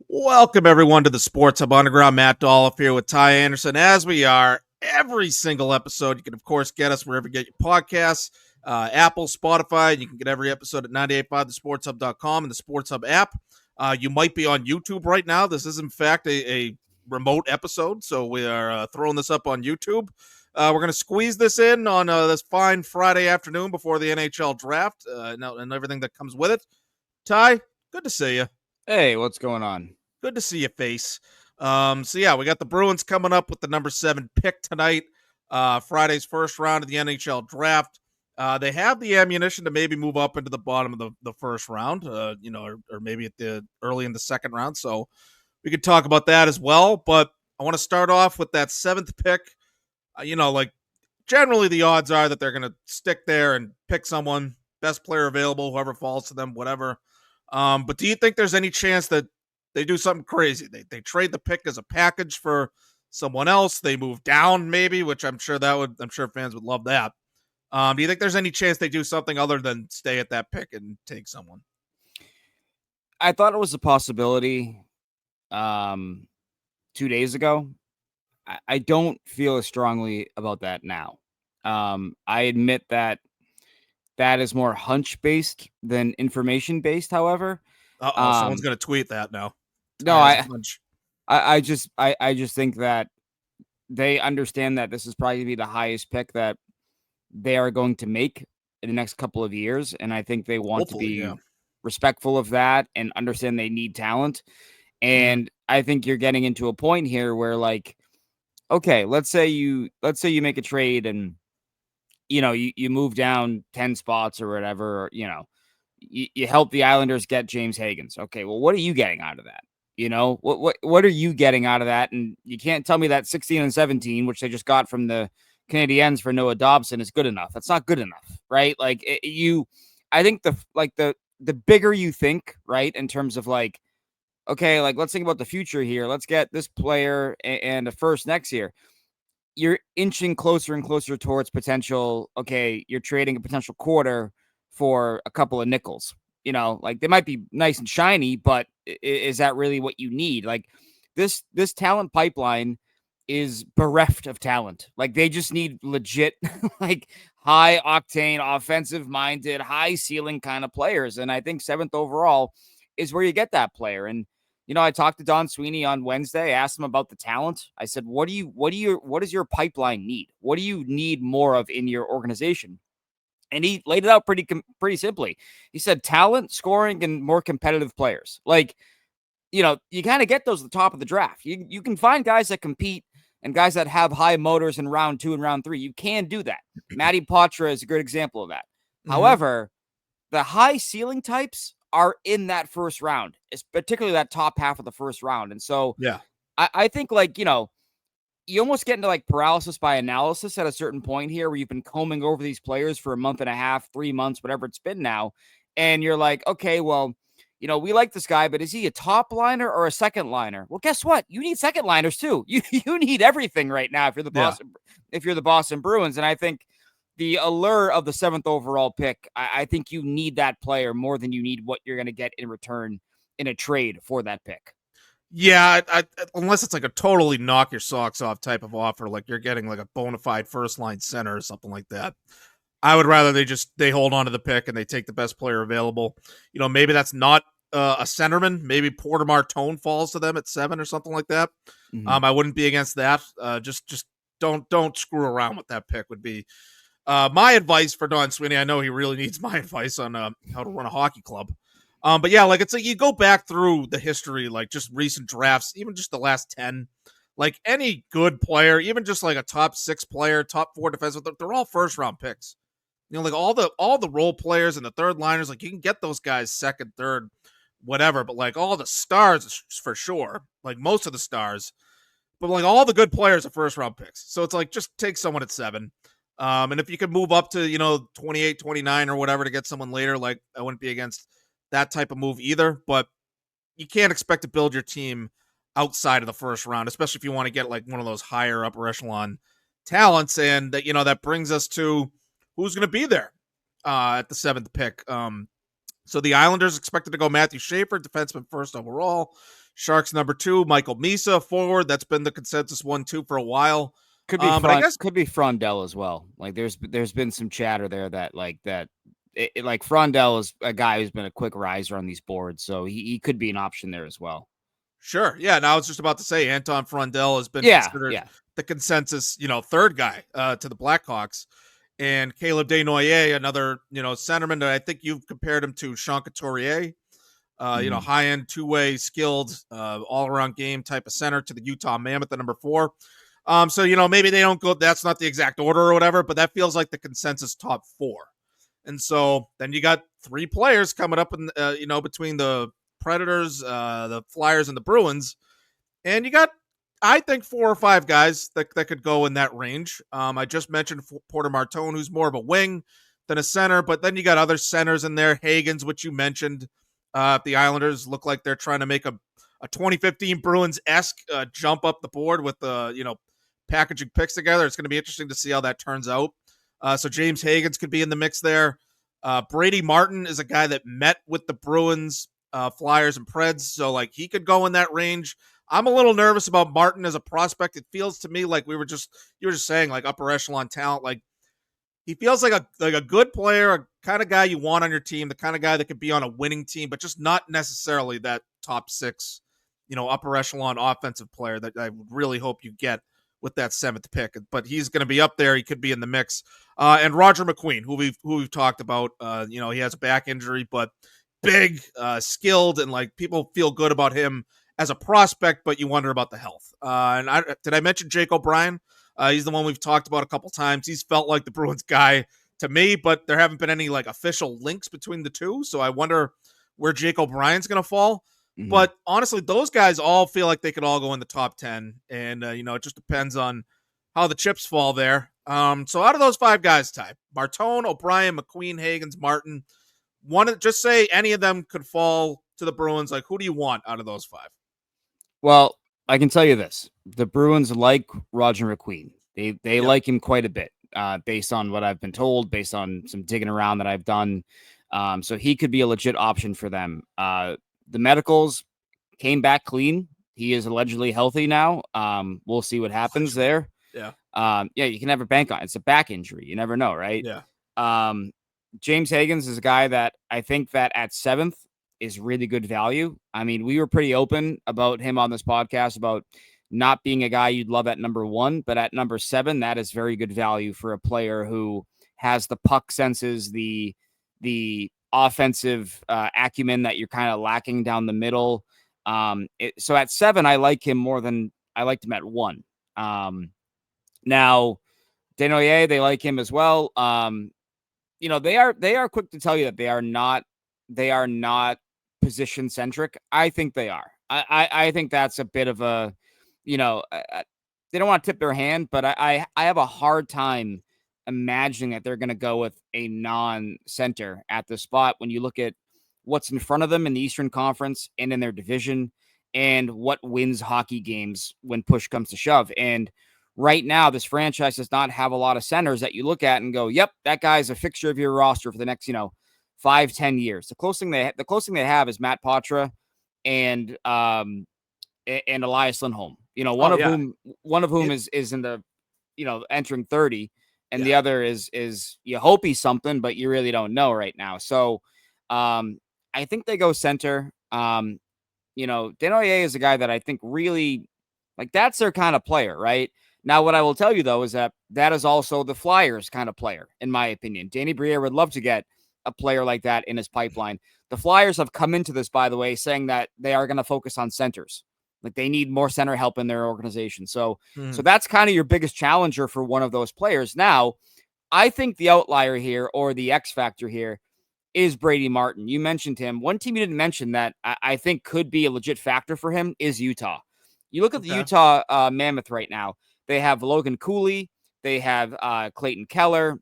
Welcome, everyone, to the Sports Hub Underground. Matt Dolloff here with Ty Anderson. As we are every single episode, you can, of course, get us wherever you get your podcasts, Apple, Spotify. You can get every episode at 985thesportshub.com and the Sports Hub app. You might be on YouTube right now. This is, in fact, a remote episode, so we are throwing this up on YouTube. We're going to squeeze this in on this fine Friday afternoon before the NHL Draft and everything that comes with it. Ty, good to see you. Hey, what's going on? Good to see your face. We got the Bruins coming up with the number 7 pick tonight. Friday's first round of the NHL Draft. They have the ammunition to maybe move up into the bottom of the first round, or maybe at the early in the second round. So we could talk about that as well. But I want to start off with that 7th pick. Generally the odds are that they're going to stick there and pick someone, best player available, whoever falls to them, whatever. But do you think there's any chance that they do something crazy? They trade the pick as a package for someone else. They move down maybe, which I'm sure fans would love that. Do you think there's any chance they do something other than stay at that pick and take someone? I thought it was a possibility 2 days ago. I don't feel as strongly about that now. I admit that is more hunch-based than information-based, however. Someone's going to tweet that now. No, I just think that they understand that this is probably going to be the highest pick that they are going to make in the next couple of years, and I think they want to be respectful of that and understand they need talent. And I think you're getting into a point here where, like, okay, let's say you make a trade and you move down 10 spots or whatever, or, you help the Islanders get James Hagens. Okay, well, what are you getting out of that? What are you getting out of that? And you can't tell me that 16 and 17, which they just got from the Canadiens for Noah Dobson, is good enough. That's not good enough, right? Like I think the bigger you think, right, in terms of like, okay, like let's think about the future here. Let's get this player and a first next year. You're inching closer and closer towards potential. Okay, you're trading a potential quarter for a couple of nickels. Like they might be nice and shiny, but is that really what you need? Like this talent pipeline is bereft of talent. Like they just need legit, like high octane, offensive minded, high ceiling kind of players. And I think 7th overall is where you get that player. And I talked to Don Sweeney on Wednesday, asked him about the talent. I said, what does your pipeline need? What do you need more of in your organization? And he laid it out pretty simply. He said talent, scoring, and more competitive players. Like, you kind of get those at the top of the draft. You can find guys that compete and guys that have high motors in round 2 and round 3. You can do that. Matty Poitras is a good example of that. Mm-hmm. However, the high ceiling types are in that first round. It's particularly that top half of the first round. And so I think like, you almost get into like paralysis by analysis at a certain point here where you've been combing over these players for a month and a half, 3 months, whatever it's been now. And you're like, okay, well, we like this guy, but is he a top liner or a second liner? Well, guess what? You need second liners too. You need everything right now if you're the Boston Bruins. And I think the allure of the 7th overall pick, I think you need that player more than you need what you're going to get in return in a trade for that pick. Yeah, unless it's like a totally knock your socks off type of offer, like you're getting like a bona fide first line center or something like that. I would rather they hold on to the pick and they take the best player available. Maybe that's not a centerman. Maybe Porter Martone falls to them at 7 or something like that. Mm-hmm. I wouldn't be against that. Just don't screw around with that pick would be my advice for Don Sweeney. I know he really needs my advice on how to run a hockey club. But yeah, like it's like you go back through the history, like just recent drafts, even just the last 10, like any good player, even just like a top 6 player, top 4 defenseman, they're all first round picks. Like all the role players and the third liners, like you can get those guys second, third, whatever. But like all the stars for sure, like most of the stars, but like all the good players are first round picks. So it's like just take someone at 7. And if you could move up to 28, 29 or whatever to get someone later, like I wouldn't be against that type of move either, but you can't expect to build your team outside of the first round, especially if you want to get like one of those higher upper echelon talents. And that, that brings us to who's going to be there at the 7th pick. So the Islanders expected to go Matthew Schaefer, defenseman first overall. Sharks number 2, Michael Misa, forward. That's been the consensus 1-2 for a while. Could be But I guess could be Frondell as well. Like there's been some chatter there that like Frondell is a guy who's been a quick riser on these boards, so he could be an option there as well. Sure. Yeah. Now I was just about to say Anton Frondell has been Yeah, considered yeah. the consensus, third guy to the Blackhawks. And Caleb Desnoyers, another, centerman that I think you've compared him to Sean Couturier, high-end, two-way, skilled, all-around game type of center to the Utah Mammoth at number 4. So, maybe they don't go, that's not the exact order or whatever, but that feels like the consensus top 4. And so then you got 3 players coming up in, between the Predators, the Flyers, and the Bruins. And you got, I think, 4 or 5 guys that could go in that range. I just mentioned Porter Martone, who's more of a wing than a center, but then you got other centers in there. Hagens, which you mentioned. The Islanders look like they're trying to make a 2015 Bruins-esque jump up the board with the, packaging picks together. It's going to be interesting to see how that turns out. So James Hagens could be in the mix there. Brady Martin is a guy that met with the Bruins, Flyers, and Preds, so like he could go in that range. I'm a little nervous about Martin as a prospect. It feels to me like you were just saying, like upper echelon talent. Like he feels like a good player, a kind of guy you want on your team, the kind of guy that could be on a winning team, but just not necessarily that top 6, upper echelon offensive player that I really hope you get with that 7th pick. But he's going to be up there. He could be in the mix. And Roger McQueen, who we've talked about. He has a back injury, but big, skilled, and like people feel good about him as a prospect, but you wonder about the health. Did I mention Jake O'Brien? He's the one we've talked about a couple times. He's felt like the Bruins guy to me, but there haven't been any like official links between the two. So I wonder where Jake O'Brien's going to fall. Mm-hmm. But honestly, those guys all feel like they could all go in the top 10. And, it just depends on how the chips fall there. So out of those 5 guys, Ty, Martone, O'Brien, McQueen, Hagens, Martin, just say any of them could fall to the Bruins. Like, who do you want out of those 5? Well, I can tell you this. The Bruins like Roger McQueen. They like him quite a bit, based on what I've been told, based on some digging around that I've done. So he could be a legit option for them. The medicals came back clean. He is allegedly healthy now. We'll see what happens there. Yeah. You can never bank on it. It's a back injury. You never know, right? Yeah. James Hagens is a guy that I think that at 7th is really good value. I mean, we were pretty open about him on this podcast about not being a guy you'd love at number 1, but at number 7, that is very good value for a player who has the puck senses, the offensive acumen that you're kind of lacking down the middle. So at 7, I like him more than I liked him at 1. Now, Desnoyers, they like him as well. They are quick to tell you that they are not position centric. I think they are. I think that's a bit of a, they don't want to tip their hand, but I have a hard time imagining that they're going to go with a non-center at the spot when you look at what's in front of them in the Eastern Conference and in their division and what wins hockey games when push comes to shove. And right now, this franchise does not have a lot of centers that you look at and go, yep, that guy's a fixture of your roster for the next, 5-10 years. The closest thing they have is Matt Poitras and Elias Lindholm. One of whom is in the, entering 30, and the other is you hope he's something, but you really don't know right now. So I think they go center. Desnoyers is a guy that I think really, like, that's their kind of player, right? Now, what I will tell you, though, is that is also the Flyers kind of player, in my opinion. Danny Briere would love to get a player like that in his pipeline. The Flyers have come into this, by the way, saying that they are going to focus on centers. Like, they need more center help in their organization. So that's kind of your biggest challenger for one of those players. Now, I think the outlier here, or the X factor here, is Brady Martin. You mentioned him. One team you didn't mention that I think could be a legit factor for him is Utah. You look at the Utah Mammoth right now. They have Logan Cooley. They have Clayton Keller.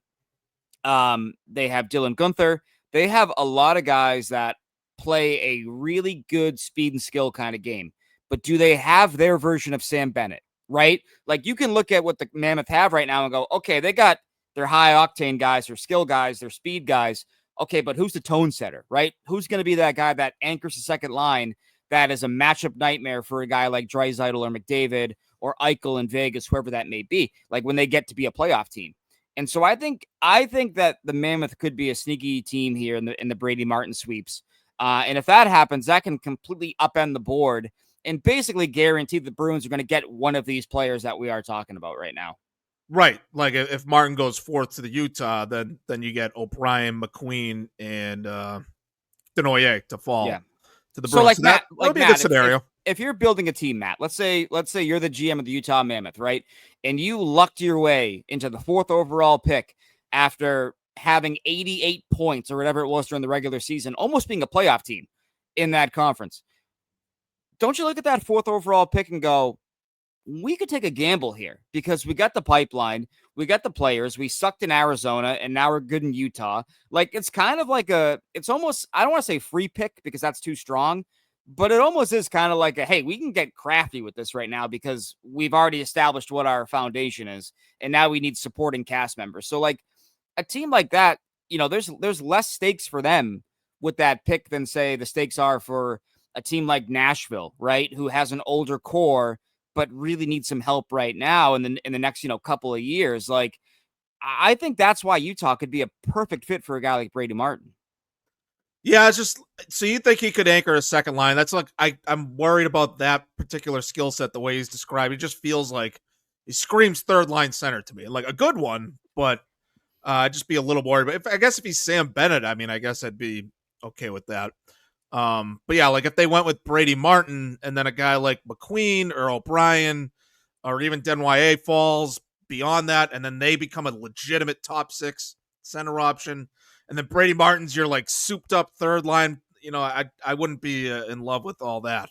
They have Dylan Guenther. They have a lot of guys that play a really good speed and skill kind of game. But do they have their version of Sam Bennett, right? Like, you can look at what the Mammoth have right now and go, okay, they got their high-octane guys, their skill guys, their speed guys. Okay, but who's the tone setter, right? Who's going to be that guy that anchors the second line that is a matchup nightmare for a guy like Draisaitl or McDavid or Eichel in Vegas, whoever that may be, like when they get to be a playoff team. And so I think that the Mammoth could be a sneaky team here in the Brady Martin sweeps. And if that happens, that can completely upend the board and basically guarantee the Bruins are going to get one of these players that we are talking about right now. Right. Like if Martin goes fourth to the Utah, then you get O'Brien, McQueen, and Denoyer to fall to the Bruins. So like so Matt, that would be a good scenario. If you're building a team, Matt, let's say you're the GM of the Utah Mammoth, right? And you lucked your way into the 4th overall pick after having 88 points or whatever it was during the regular season, almost being a playoff team in that conference. Don't you look at that 4th overall pick and go, we could take a gamble here because we got the pipeline, we got the players, we sucked in Arizona, and now we're good in Utah. Like, it's kind of like it's almost, I don't want to say free pick because that's too strong, but it almost is kind of like hey, we can get crafty with this right now because we've already established what our foundation is, and now we need supporting cast members. So like a team like that, there's less stakes for them with that pick than say the stakes are for a team like Nashville, right? Who has an older core, but really needs some help right now in the next, couple of years. Like, I think that's why Utah could be a perfect fit for a guy like Brady Martin. Yeah, it's just, so you think he could anchor a second line? That's like, I'm worried about that particular skill set, the way he's described. He just feels like he screams third line center to me, like a good one, but I'd just be a little worried. But I guess if he's Sam Bennett, I mean, I guess I'd be okay with that. But yeah, like if they went with Brady Martin and then a guy like McQueen or O'Brien or even Denoyer falls beyond that, and then they become a legitimate top 6 center option, and then Brady Martin's your like souped up third line, I wouldn't be in love with all that.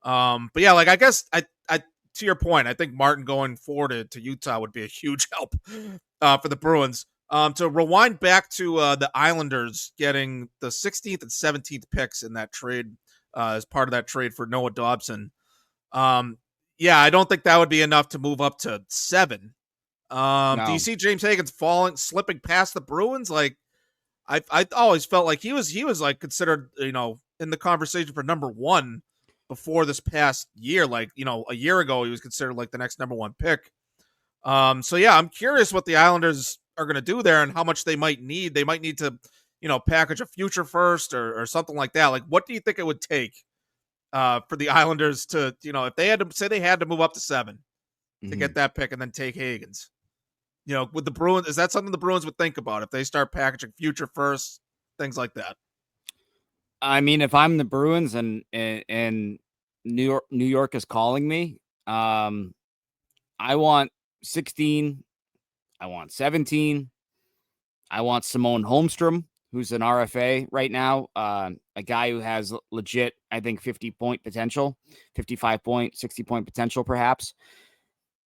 But yeah, like I guess I to your point, I think Martin going forward to Utah would be a huge help for the Bruins. To rewind back to the Islanders getting the 16th and 17th picks in that trade as part of that trade for Noah Dobson. Yeah, I don't think that would be enough to move up to 7. No. Do you see James Hagens slipping past the Bruins? Like, I always felt like he was like considered, in the conversation for number 1 before this past year. Like, a year ago, he was considered like the next number 1 pick. So yeah, I'm curious what the Islanders are going to do there and how much they might need. They might need to, package a future first or something like that. Like, what do you think it would take for the Islanders to, if they had to say they had to move up to 7 to get that pick and then take Hagens? With the Bruins, is that something the Bruins would think about if they start packaging future first, things like that? I mean, if I'm the Bruins and New York is calling me, I want 16. I want 17. I want Simone Holmstrom, who's an RFA right now, a guy who has legit, I think, 50-point potential, 55-point, 60-point potential, perhaps.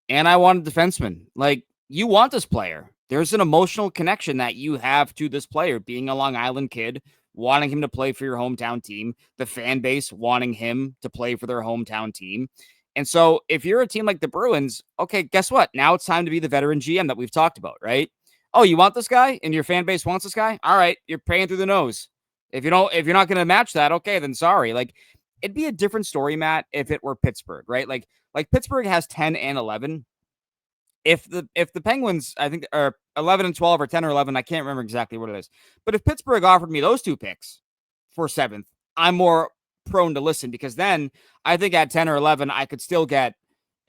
And I want a defenseman. Like, you want this player. There's an emotional connection that you have to this player, being a Long Island kid, wanting him to play for your hometown team, the fan base wanting him to play for their hometown team. And so if you're a team like the Bruins, okay, guess what? Now it's time to be the veteran GM that we've talked about, right? Oh, you want this guy and your fan base wants this guy? All right, you're paying through the nose. If you're not going to match that, okay, then sorry. Like, it'd be a different story, Matt, if it were Pittsburgh, right? Like Pittsburgh has 10 and 11. If the Penguins, I think, are 11 and 12 or 10 or 11, I can't remember exactly what it is. But if Pittsburgh offered me those 2 picks for 7th, I'm more prone to listen, because then I think at 10 or 11 I could still get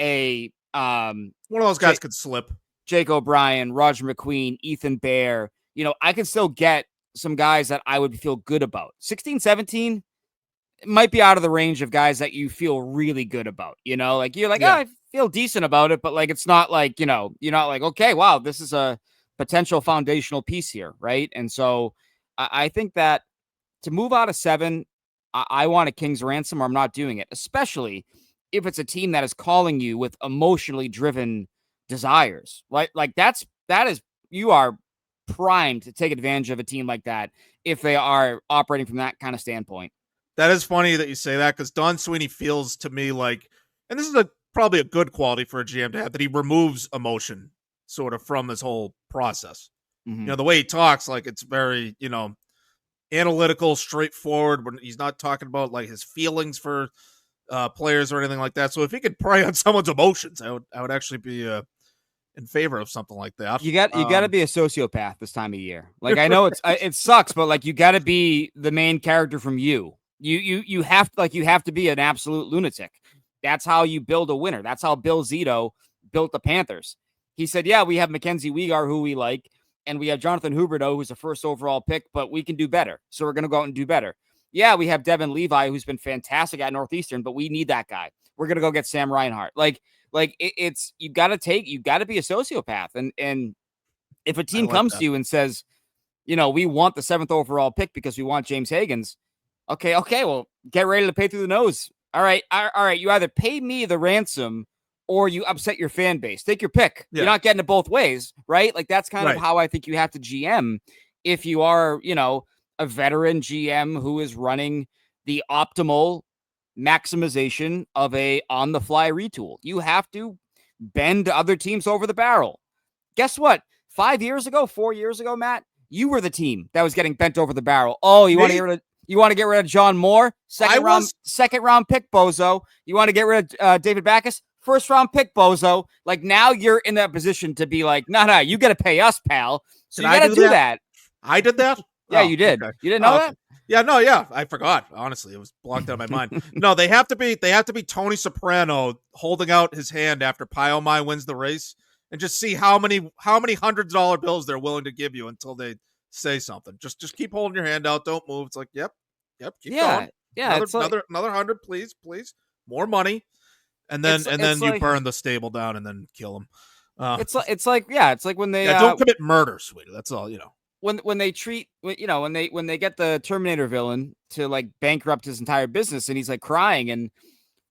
a one of those guys could slip. Jake O'Brien, Roger McQueen, Ethan Bear. I could still get some guys that I would feel good about. 16, 17 might be out of the range of guys that you feel really good about. Like you're like, I feel decent about it, but like it's not like, you're not like, okay, wow, this is a potential foundational piece here, right? And so I think that to move out of 7, I want a king's ransom, or I'm not doing it, especially if it's a team that is calling you with emotionally driven desires. Like that is, you are primed to take advantage of a team like that if they are operating from that kind of standpoint. That is funny that you say that, because Don Sweeney feels to me like, and this is probably a good quality for a GM to have, that he removes emotion sort of from this whole process. The way he talks, like it's very, analytical, straightforward. When he's not talking about like his feelings for players or anything like that. So if he could prey on someone's emotions, I would actually be in favor of something like that. You got to be a sociopath this time of year. Like, I know it sucks, but like, you got to be the main character from you. You have to be an absolute lunatic. That's how you build a winner. That's how Bill Zito built the Panthers. He said, yeah, we have Mackenzie Weegar, who we like, and we have Jonathan Huberdeau, who's a first overall pick, but we can do better. So we're going to go out and do better. Yeah, we have Devin Levi, who's been fantastic at Northeastern, but we need that guy. We're going to go get Sam Reinhart. It's you got to be a sociopath. And if a team comes to you and says, we want the 7th overall pick because we want James Hagens. Okay. Well, get ready to pay through the nose. All right. You either pay me the ransom or you upset your fan base. Take your pick. Yeah. You're not getting it both ways, right? Like, that's kind of how I think you have to GM if you are, a veteran GM who is running the optimal maximization of a on-the-fly retool. You have to bend other teams over the barrel. Guess what? 4 years ago, Matt, you were the team that was getting bent over the barrel. Oh, you want to get rid of John Moore? Second round pick, bozo. You want to get rid of David Backes? First round pick, bozo. Like, now you're in that position to be like, no, you got to pay us, pal. So you got to do that. I did that? Yeah, you did. Okay. You didn't know that? Yeah, I forgot. Honestly, it was blocked out of my mind. No, they have to be Tony Soprano holding out his hand after Pyomai wins the race and just see how many $100 bills they're willing to give you until they say something. Just keep holding your hand out. Don't move. It's like, yep, keep going. Yeah, another 100, please, more money, and then you burn the stable down and then kill them. It's like when they don't commit murder, sweetie. That's all When they get the Terminator villain to like bankrupt his entire business and he's like crying and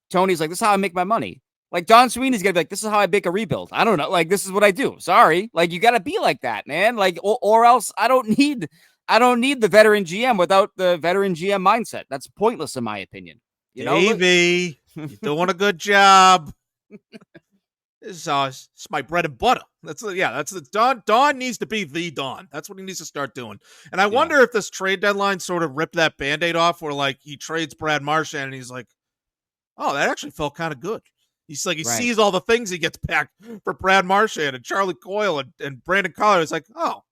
Tony's like, this is how I make my money. Like, Don Sweeney's gonna be like, this is how I make a rebuild. I don't know. Like, this is what I do. Sorry. Like, you gotta be like that, man. Like, or else I don't need the veteran GM without the veteran GM mindset. That's pointless in my opinion. Davey, you're doing a good job. This is my bread and butter. That's the Don. Don needs to be the Don. That's what he needs to start doing. And I wonder if this trade deadline sort of ripped that Band-Aid off where like he trades Brad Marchand and he's like, oh, that actually felt kind of good. He's like, he sees all the things he gets back for Brad Marchand and Charlie Coyle and Brandon Collier. It's like, oh,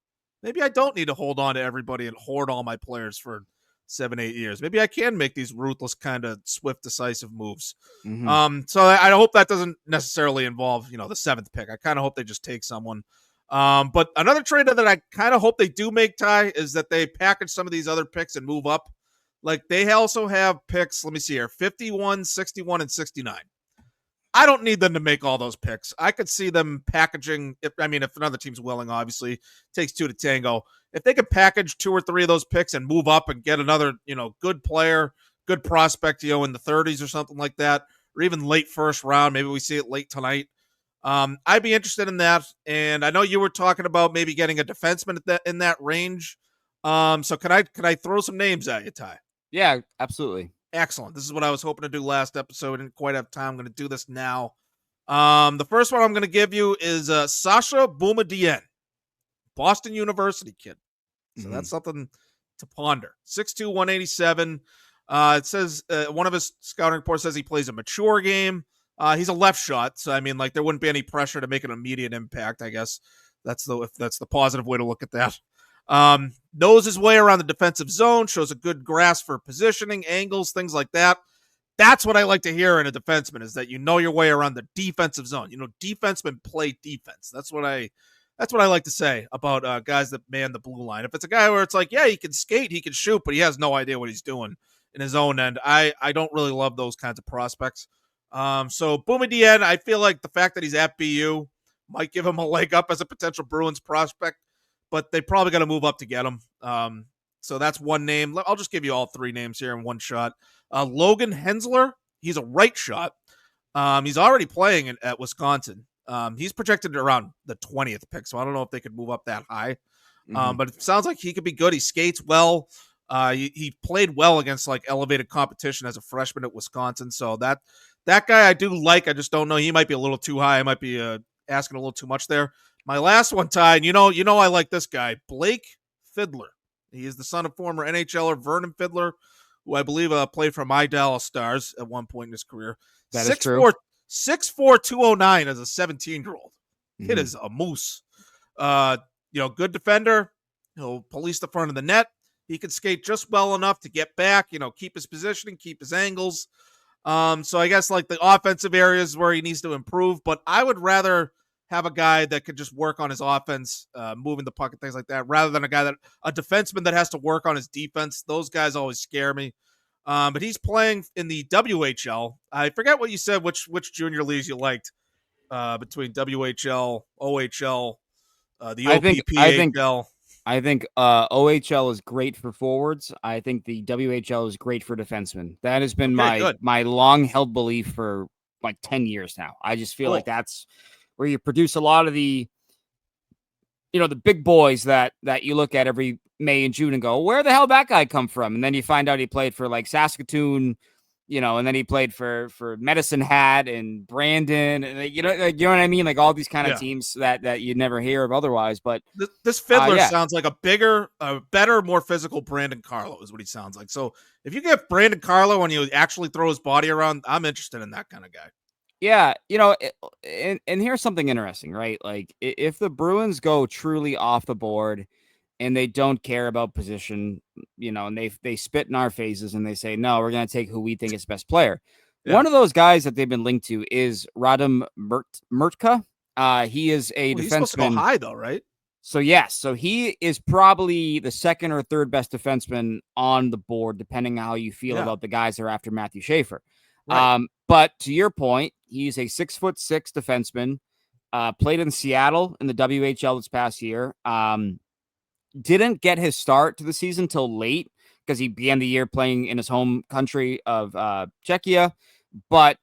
maybe I don't need to hold on to everybody and hoard all my players for 7-8 years. Maybe I can make these ruthless kind of swift, decisive moves. Mm-hmm. So I hope that doesn't necessarily involve, the 7th pick. I kind of hope they just take someone. But another trade that I kind of hope they do make, Ty, is that they package some of these other picks and move up. Like, they also have picks, let me see here, 51, 61, and 69. I don't need them to make all those picks. I could see them packaging, if another team's willing, obviously, it takes 2 to tango. If they could package 2 or 3 of those picks and move up and get another, good player, good prospect, in the 30s or something like that, or even late first round, maybe we see it late tonight. I'd be interested in that. And I know you were talking about maybe getting a defenseman in that range. So can I throw some names at you, Ty? Yeah, absolutely. Excellent. This is what I was hoping to do last episode. I didn't quite have time. I'm going to do this now. The first one I'm going to give you is Sasha Boumedienne, Boston University kid. So that's something to ponder. 6'2", 187. It says one of his scouting reports says he plays a mature game. He's a left shot, so there wouldn't be any pressure to make an immediate impact. I guess that's the positive way to look at that. Knows his way around the defensive zone, shows a good grasp for positioning, angles, things like that. That's what I like to hear in a defenseman, is that you know your way around the defensive zone. Defensemen play defense. That's what I like to say about guys that man the blue line. If it's a guy where it's like, yeah, he can skate, he can shoot, but he has no idea what he's doing in his own end, I don't really love those kinds of prospects. So Boumedienne, I feel like the fact that he's at BU might give him a leg up as a potential Bruins prospect, but they probably got to move up to get him. So that's one name. I'll just give you all 3 names here in one shot. Logan Hensler, he's a right shot. He's already playing at Wisconsin. He's projected around the 20th pick, so I don't know if they could move up that high. But it sounds like he could be good. He skates well. He played well against like elevated competition as a freshman at Wisconsin. So that guy I do like. I just don't know. He might be a little too high. I might be asking a little too much there. My last one, Ty, and you know I like this guy, Blake Fiddler. He is the son of former NHLer Vernon Fiddler, who I believe played for my Dallas Stars at one point in his career. That is true. 6'4", 209 as a 17-year-old. Mm-hmm. It is a moose. Good defender. He'll police the front of the net. He can skate just well enough to get back, keep his positioning, keep his angles. So I guess like the offensive areas where he needs to improve, but I would rather have a guy that could just work on his offense, moving the puck and things like that, rather than a defenseman that has to work on his defense. Those guys always scare me. But he's playing in the WHL. I forget what you said, which junior leagues you liked between WHL, OHL, the OPPHL. I think OHL is great for forwards. I think the WHL is great for defensemen. That has been my long-held belief for like 10 years now. I just feel like that's where you produce a lot of the big boys that you look at every May and June and go, where the hell did that guy come from? And then you find out he played for like Saskatoon, and then he played for Medicine Hat and Brandon, and you know what I mean? Like all these kind of teams that you never hear of otherwise. But this Fiddler sounds like a better, more physical Brandon Carlo is what he sounds like. So if you get Brandon Carlo and you actually throw his body around, I'm interested in that kind of guy. Yeah, and here's something interesting, right? Like if the Bruins go truly off the board and they don't care about position, and they spit in our faces and they say, no, we're going to take who we think is the best player. Yeah. One of those guys that they've been linked to is Radim Murtka. He is a defenseman. He's supposed to go high though, right? So yes, so he is probably the second or third best defenseman on the board, depending on how you feel about the guys that are after Matthew Schaefer. Right. But to your point, he's a 6'6" defenseman, played in Seattle in the WHL this past year. Didn't get his start to the season till late because he began the year playing in his home country of Czechia. But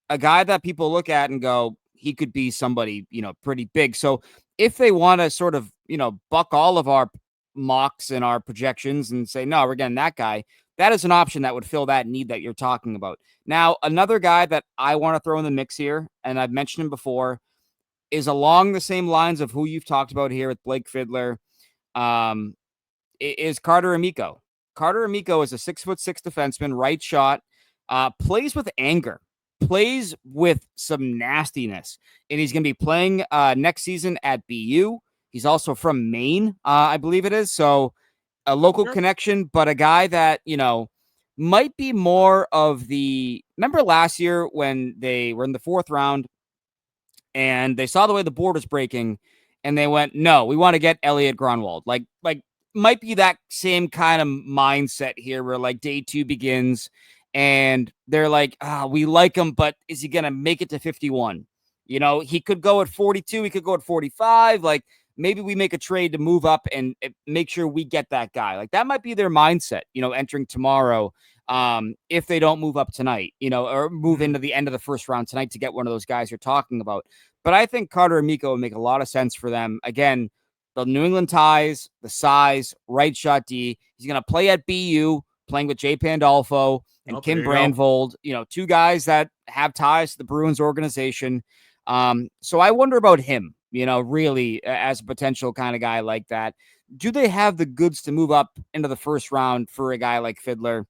a guy that people look at and go, he could be somebody, pretty big. So if they want to sort of, buck all of our mocks and our projections and say, no, we're getting that guy, that is an option that would fill that need that you're talking about. Now, another guy that I want to throw in the mix here, and I've mentioned him before, is along the same lines of who you've talked about here with Blake Fiddler, is Carter Amico. Carter Amico is a 6'6" defenseman, right shot, plays with anger, plays with some nastiness, and he's going to be playing next season at BU. He's also from Maine, I believe it is. So a local connection, but a guy that, might be more of the, remember last year when they were in the fourth round and they saw the way the board was breaking and they went, no, we want to get Elliot Grunwald. Like might be that same kind of mindset here where like day two begins and they're like, we like him, but is he going to make it to 51? He could go at 42. He could go at 45. Like maybe we make a trade to move up and make sure we get that guy. Like that might be their mindset, entering tomorrow. If they don't move up tonight, or move into the end of the first round tonight to get one of those guys you're talking about. But I think Carter Amico would make a lot of sense for them. Again, the New England ties, the size, right shot D. He's going to play at BU, playing with Jay Pandolfo and Kim Brandvold, two guys that have ties to the Bruins organization. So I wonder about him, really as a potential kind of guy like that. Do they have the goods to move up into the first round for a guy like Fiddler?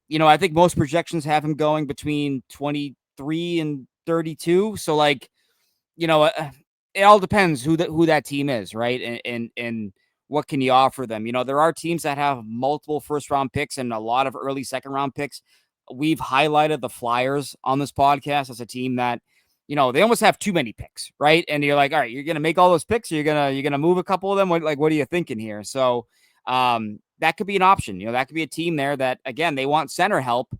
I think most projections have him going between 23 and 32. So like, it all depends who that team is, right? And what can you offer them? There are teams that have multiple first round picks and a lot of early second round picks. We've highlighted the Flyers on this podcast as a team that, they almost have too many picks, right? And you're like, all right, you're gonna make all those picks, or you're gonna move a couple of them. What are you thinking here? So that could be an option. That could be a team there that, again, they want center help.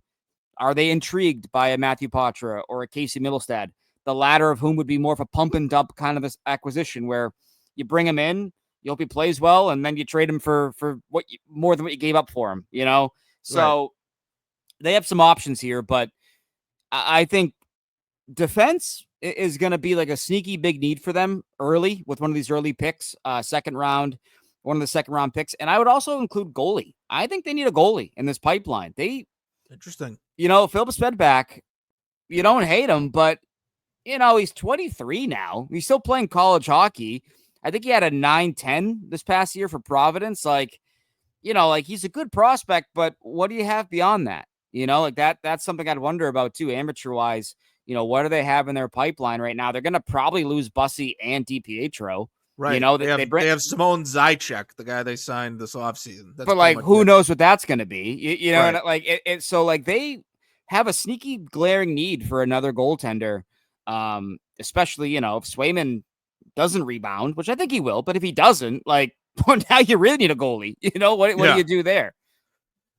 Are they intrigued by a Matthew Poitras or a Casey Middlestad? The latter of whom would be more of a pump and dump kind of this acquisition where you bring him in, you hope he plays well, and then you trade him for more than what you gave up for him, So They have some options here, but I think defense is going to be like a sneaky big need for them early with one of these early picks, second round, one of the second round picks. And I would also include goalie. I think they need a goalie in this pipeline. Interesting. Philip Svedback, you don't hate him, but he's 23 now. He's still playing college hockey. I think he had a 9-10 this past year for Providence. Like, like he's a good prospect, but what do you have beyond that? Like that's something I'd wonder about too, amateur wise. What do they have in their pipeline right now? They're going to probably lose Bussy and DiPietro. Right. They bring, they have Simone Zychek, the guy they signed this offseason. That's but pretty like, much who it. knows what that's going to be? Right. And like so like they have a sneaky glaring need for another goaltender. Especially, if Swayman doesn't rebound, which I think he will, but if he doesn't, like, well, now you really need a goalie. What do you do there?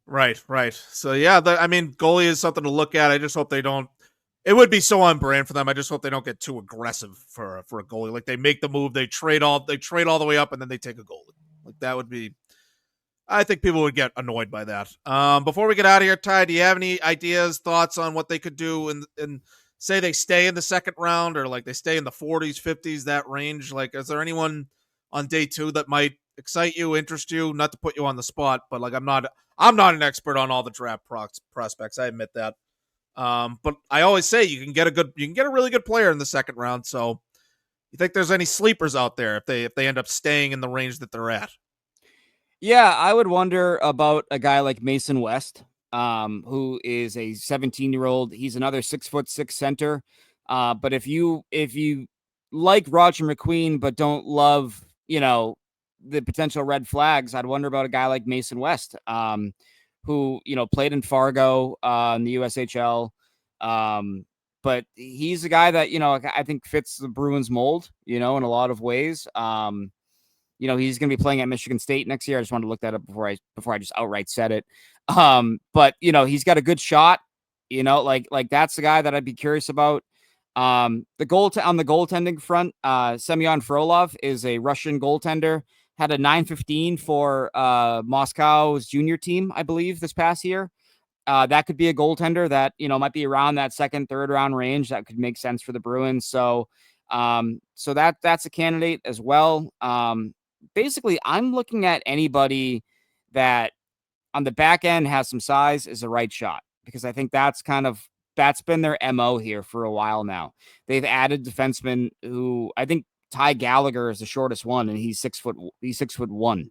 Right. So yeah, I mean, goalie is something to look at. I just hope they don't. It would be so on brand for them. I just hope they don't get too aggressive for a goalie. Like they make the move, they trade all the way up, and then they take a goalie. Like that would be. I think people would get annoyed by that. Before we get out of here, Ty, do you have any ideas, thoughts on what they could do and say they stay in the second round or like they stay in the 40s, 50s, that range? Like, is there anyone on day 2 that might excite you, interest you? Not to put you on the spot, but like I'm not an expert on all the draft prospects. I admit that. But I always say you can get a really good player in the second round. So, you think there's any sleepers out there if they end up staying in the range that they're at? Yeah, I would wonder about a guy like Mason West, who is a 17-year-old. He's another 6'6" center. But if you like Roger McQueen but don't love, the potential red flags, I'd wonder about a guy like Mason West, who played in Fargo in the USHL. But he's a guy that I think fits the Bruins mold, in a lot of ways. He's going to be playing at Michigan State next year. I just wanted to look that up before I just outright said it. But he's got a good shot. Like that's the guy that I'd be curious about. On the goaltending front, Semyon Frolov is a Russian goaltender. Had a .915 for Moscow's junior team, I believe, this past year. That could be a goaltender that might be around that second, third round range. That could make sense for the Bruins. So that's a candidate as well. Basically, I'm looking at anybody that on the back end has some size is a right shot, because I think that's been their MO here for a while now. They've added defensemen who I think Ty Gallagher is the shortest one, and he's 6'1",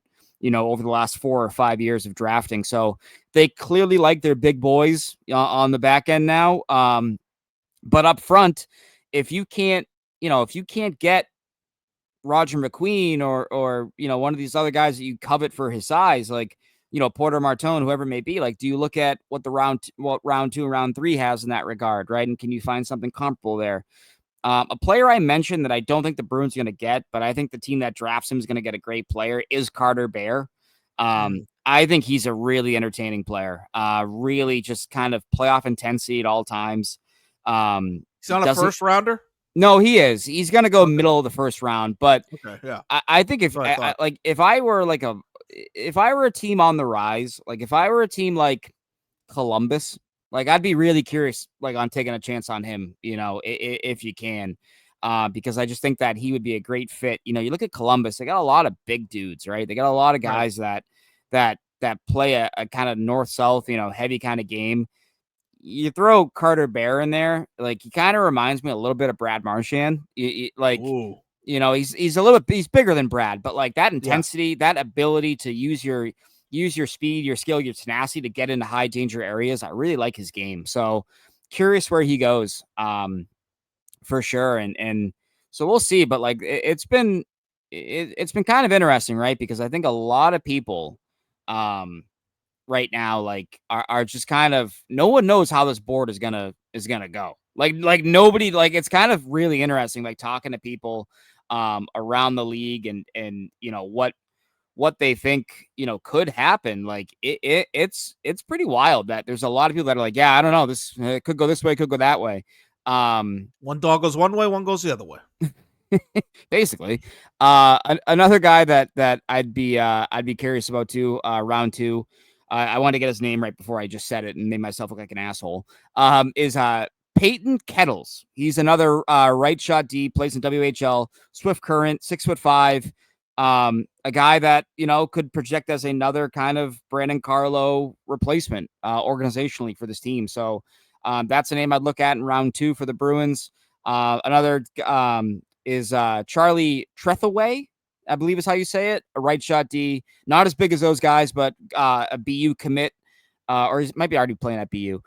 over the last 4 or 5 years of drafting. So they clearly like their big boys on the back end now. But up front, if you can't get Roger McQueen or one of these other guys that you covet for his size, like Porter Martone, whoever it may be, like, do you look at what round 2 and round 3 has in that regard, right? And can you find something comparable there? A player I mentioned that I don't think the Bruins are going to get, but I think the team that drafts him is going to get a great player, is Carter Bear. I think he's a really entertaining player. Really just kind of playoff intensity at all times. He's not a first rounder. No, he is. He's going to go middle of the first round, but yeah. I think if I were a team on the rise, like if I were a team like Columbus, like I'd be really curious, like on taking a chance on him, if you can, because I just think that he would be a great fit. You look at Columbus; they got a lot of big dudes, right? They got a lot of guys that play a kind of north-south, heavy kind of game. You throw Carter Bear in there, like he kind of reminds me a little bit of Brad Marchand. He's a little bit, he's bigger than Brad, but like that intensity, that ability to use your speed, your skill, your tenacity to get into high danger areas. I really like his game. So curious where he goes, for sure. And so we'll see, but like it's been kind of interesting, right? Because I think a lot of people, right now, like are just kind of, no one knows how this board is gonna go. Like nobody, like it's kind of really interesting, like talking to people around the league and what they think could happen. Like it's pretty wild that there's a lot of people that are like, yeah, I don't know, this could go this way, could go that way. One dog goes one way, one goes the other way. Basically. Another guy that I'd be curious about too, round 2. I wanted to get his name right before I just said it and made myself look like an asshole. Is Peyton Kettles. He's another right shot D, plays in WHL, Swift Current, 6'5". A guy that could project as another kind of Brandon Carlo replacement organizationally for this team. So that's a name I'd look at in round 2 for the Bruins. Another is Charlie Trethaway. I believe is how you say it. A right shot D, not as big as those guys, but a BU commit, or he might be already playing at BU.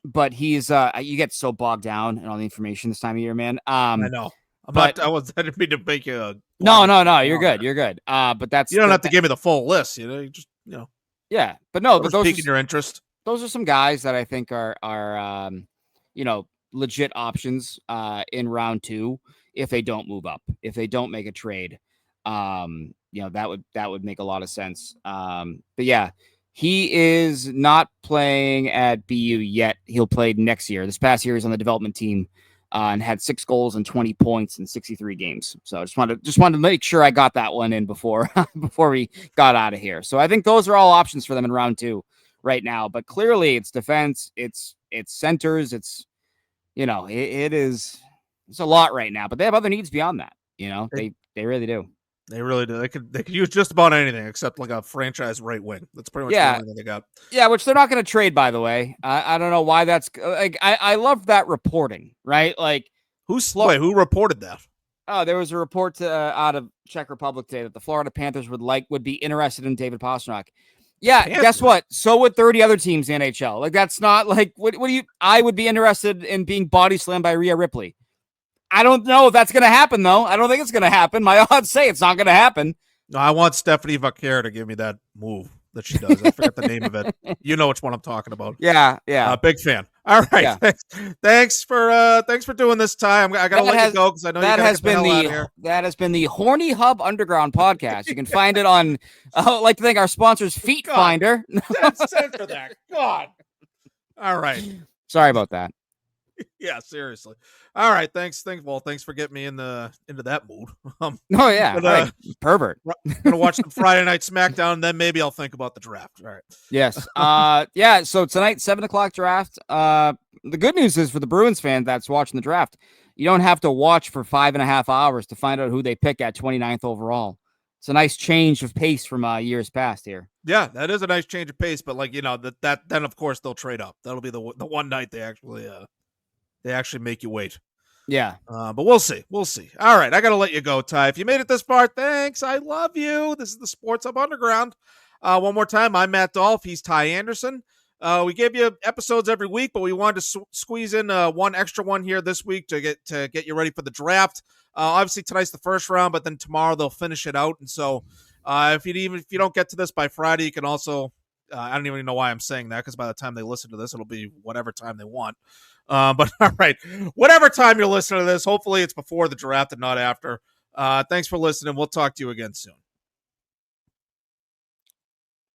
But he's you get so bogged down in all the information this time of year, man. I know. I didn't mean to make you. No, you're good. You're good. But that's you don't have to give me the full list. You just yeah, but no, but those piquing your interest. Those are some guys that I think are legit options in round 2 if they don't move up, if they don't make a trade. That would make a lot of sense. But yeah, he is not playing at BU yet. He'll play next year. This past year, he's on the development team and had 6 goals and 20 points in 63 games. So I just wanted to make sure I got that one in before we got out of here. So I think those are all options for them in round 2 right now. But clearly, it's defense, it's centers, it's it's a lot right now. But they have other needs beyond that. They really do. They really do. They could use just about anything except like a franchise right wing. That's pretty much the only thing they got. Yeah, which they're not going to trade, by the way. I don't know why that's like. I love that reporting, right? Like who reported that? Oh, there was a report out of Czech Republic today that the Florida Panthers would be interested in David Pastrnak. Yeah, Panthers. Guess what? So would 30 other teams in the NHL. Like that's not like what do you? I would be interested in being body slammed by Rhea Ripley. I don't know if that's going to happen, though. I don't think it's going to happen. My odds say it's not going to happen. No, I want Stephanie Vaquer to give me that move that she does. I forgot the name of it. You know which one I'm talking about. Yeah. Big fan. All right. Yeah. Thanks for doing this, Ty. I got to let you go because I know that has been that has been the Horny Hub Underground podcast. You can find it on. I like to thank our sponsors, Feet God. Finder. Censor that. God. All right. Sorry about that. Yeah, seriously. All right, thanks for getting me into that mood. Right. Pervert. Gonna watch some Friday Night SmackDown, and then maybe I'll think about the draft. All right. Yes. So tonight, 7:00 draft. The good news is for the Bruins fan that's watching the draft, you don't have to watch for 5.5 hours to find out who they pick at 29th overall. It's a nice change of pace from years past here. Yeah, that is a nice change of pace, but that then of course they'll trade up. That'll be the one night they actually make you wait. Yeah. But we'll see. All right. I got to let you go, Ty. If you made it this far, thanks. I love you. This is the Sports Hub Underground. One more time. I'm Matt Dolloff. He's Ty Anderson. We give you episodes every week, but we wanted to squeeze in one extra one here this week to get you ready for the draft. Obviously tonight's the first round, but then tomorrow they'll finish it out. And so if you don't get to this by Friday, you can also, I don't even know why I'm saying that, because by the time they listen to this, it'll be whatever time they want. But all right, whatever time you're listening to this, hopefully it's before the draft and not after. Thanks for listening. We'll talk to you again soon.